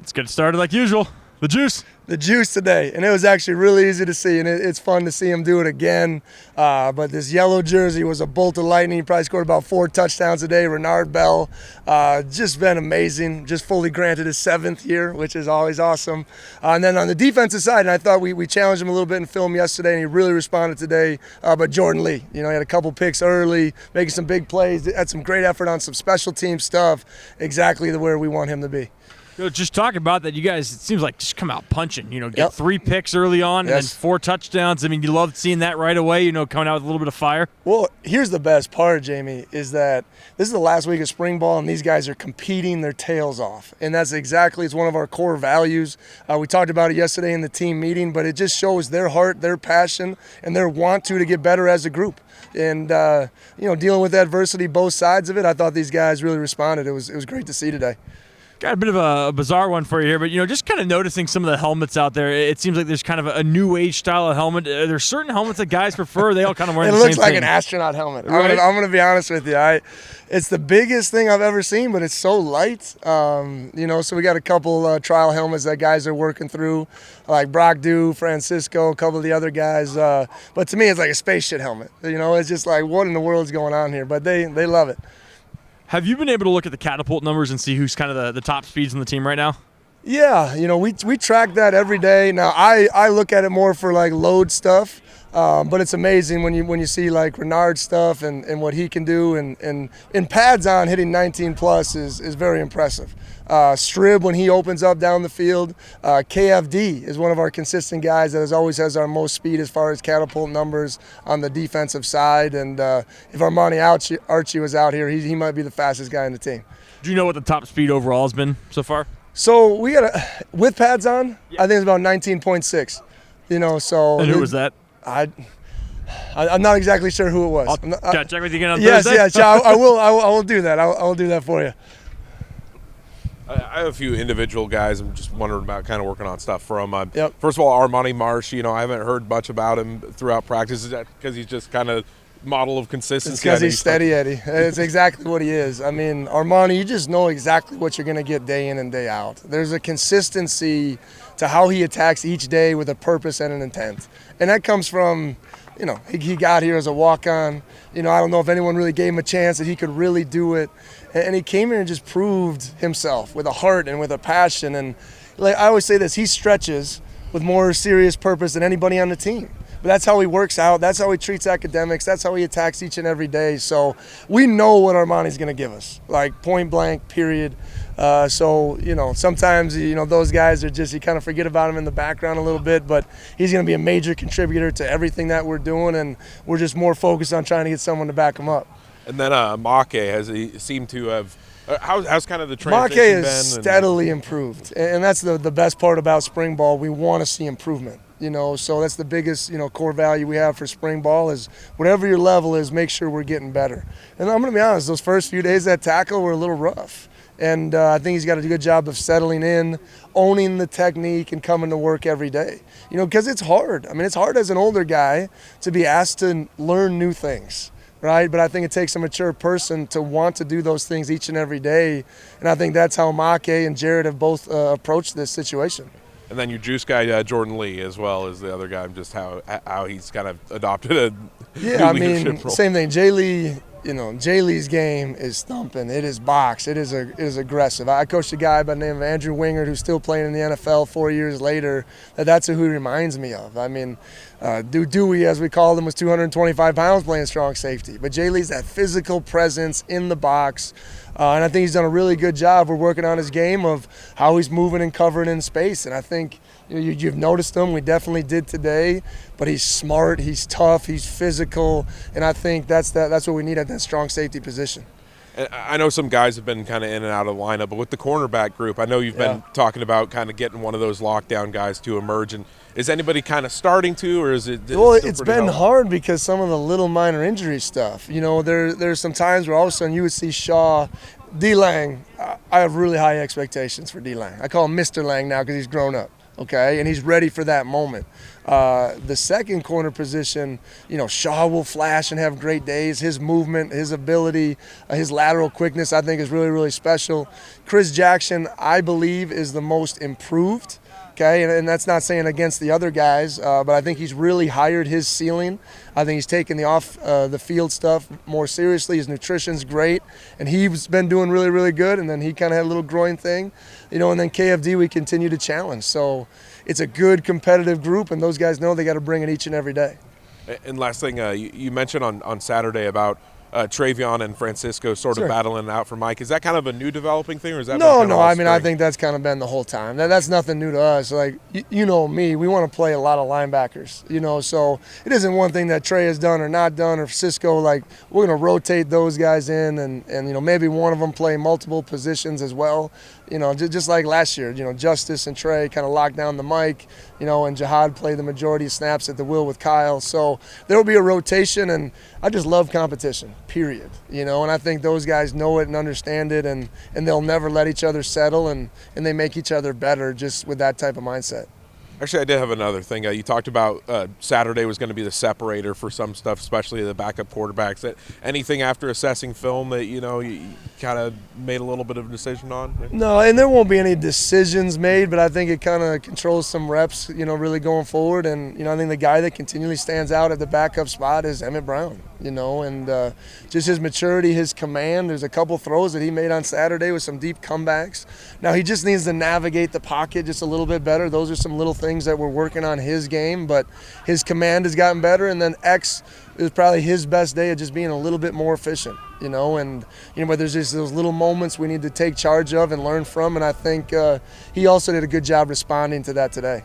Let's get started like usual. The juice today, and it was actually really easy to see, and it's fun to see him do it again. But this yellow jersey was a bolt of lightning. He probably scored about 4 touchdowns a day. Renard Bell, just been amazing. Just fully granted his 7th year, which is always awesome. And then on the defensive side, and I thought we challenged him a little bit in film yesterday, and he really responded today. But Jordan Lee, he had a couple picks early, making some big plays, had some great effort on some special team stuff, exactly where we want him to be. Just talking about that, you guys, it seems like just come out punching, get 3 picks early on and then 4 touchdowns. I mean, you loved seeing that right away, coming out with a little bit of fire. Well, here's the best part, Jamie, is that this is the last week of spring ball, and these guys are competing their tails off. And that's exactly, it's one of our core values. We talked about it yesterday in the team meeting, but it just shows their heart, their passion, and their want to get better as a group. And, dealing with adversity, both sides of it, I thought these guys really responded. It was great to see today. Got a bit of a bizarre one for you here, but, just kind of noticing some of the helmets out there. It seems like there's kind of a new age style of helmet. Are there certain helmets that guys prefer? They all kind of wear the same thing. It looks like an astronaut helmet. Right? I'm going to be honest with you. It's the biggest thing I've ever seen, but it's so light. So we got a couple trial helmets that guys are working through, like Brock Dew, Francisco, a couple of the other guys. But to me, it's like a space shit helmet. It's just like, what in the world is going on here? But they love it. Have you been able to look at the Catapult numbers and see who's kind of the top speeds in the team right now? Yeah, we track that every day. Now, I look at it more for like load stuff, but it's amazing when you see like Renard's stuff and what he can do. And in pads on, hitting 19 plus is very impressive. Strib, when he opens up down the field. KFD is one of our consistent guys that always has our most speed as far as Catapult numbers on the defensive side. And if Armani Archie was out here, he might be the fastest guy in the team. Do you know what the top speed overall has been so far? So we got with pads on, I think it's about 19.6. So. And who was that? I'm not exactly sure who it was. Can I check with you again on Thursday? Yes, I will do that. I will do that for you. I have a few individual guys I'm just wondering about kind of working on stuff from. Yep. First of all, Armani Marsh, I haven't heard much about him throughout practice. Is that because he's just kind of model of consistency? It's because he's steady Eddie. It's exactly what he is. I mean, Armani, you just know exactly what you're going to get day in and day out. There's a consistency to how he attacks each day with a purpose and an intent. And that comes from, he got here as a walk-on. I don't know if anyone really gave him a chance that he could really do it. And he came here and just proved himself with a heart and with a passion. And like I always say this, he stretches with more serious purpose than anybody on the team. But that's how he works out. That's how he treats academics. That's how he attacks each and every day. So we know what Armani's going to give us, like point blank, period. Sometimes, those guys are just, you kind of forget about him in the background a little bit, but he's going to be a major contributor to everything that we're doing, and we're just more focused on trying to get someone to back him up. And then Mache, has he seemed to have how's kind of the transition been? Mache has steadily improved, and that's the best part about spring ball. We want to see improvement. So that's the biggest, core value we have for spring ball is whatever your level is, make sure we're getting better. And I'm going to be honest, those first few days at tackle were a little rough. And I think he's got a good job of settling in, owning the technique, and coming to work every day. Because it's hard. I mean, it's hard as an older guy to be asked to learn new things, right? But I think it takes a mature person to want to do those things each and every day. And I think that's how Mache and Jared have both approached this situation. And then your juice guy, Jordan Lee, as well as the other guy, just how he's kind of adopted a new leadership role. Same thing. Jay Lee, Jay Lee's game is thumping. It is box. It is aggressive. I coached a guy by the name of Andrew Wingard who's still playing in the NFL 4 years later. That's who he reminds me of. I mean, Dewey, as we called him, was 225 pounds playing strong safety. But Jay Lee's that physical presence in the box. And I think he's done a really good job. We're working on his game of how he's moving and covering in space. And I think you've noticed him. We definitely did today. But he's smart, he's tough, he's physical. And I think that's what we need at that strong safety position. I know some guys have been kind of in and out of the lineup, but with the cornerback group, I know you've been talking about kind of getting one of those lockdown guys to emerge. And is anybody kind of starting to, or is it? Well, it's been hard because some of the little minor injury stuff. There's some times where all of a sudden you would see Shaw, D. Lang. I have really high expectations for D. Lang. I call him Mr. Lang now because he's grown up. okay, and he's ready for that moment. The second corner position, Shaw will flash and have great days. His movement, his ability, his lateral quickness, I think is really, really special. Chris Jackson, I believe, is the most improved. Okay, and that's not saying against the other guys, but I think he's really hired his ceiling. I think he's taken the off the field stuff more seriously. His nutrition's great, and he's been doing really, really good. And then he kind of had a little groin thing, and then KFD we continue to challenge. So it's a good competitive group, and those guys know they got to bring it each and every day. And last thing, you mentioned on Saturday about Travion and Francisco sort of battling it out for Mike. Is that kind of a new developing thing, or is that No. I mean, I think that's kind of been the whole time. That's nothing new to us. Like, you know me, we want to play a lot of linebackers, so it isn't one thing that Trey has done or not done, or Cisco. Like, we're going to rotate those guys in, and maybe one of them play multiple positions as well. Just like last year, Justice and Trey kind of locked down the mic, and Jihad played the majority of snaps at the will with Kyle. So there will be a rotation, and I just love competition, period. And I think those guys know it and understand it, and they'll never let each other settle, and they make each other better just with that type of mindset. Actually, I did have another thing. You talked about Saturday was going to be the separator for some stuff, especially the backup quarterbacks. Anything after assessing film that, you kind of made a little bit of a decision on? No, and there won't be any decisions made, but I think it kind of controls some reps, really going forward. And, I think the guy that continually stands out at the backup spot is Emmett Brown, and just his maturity, his command. There's a couple throws that he made on Saturday with some deep comebacks. Now he just needs to navigate the pocket just a little bit better. Those are some little things that we're working on his game, but his command has gotten better. And then X is probably his best day of just being a little bit more efficient, but there's just those little moments we need to take charge of and learn from. And I think he also did a good job responding to that today.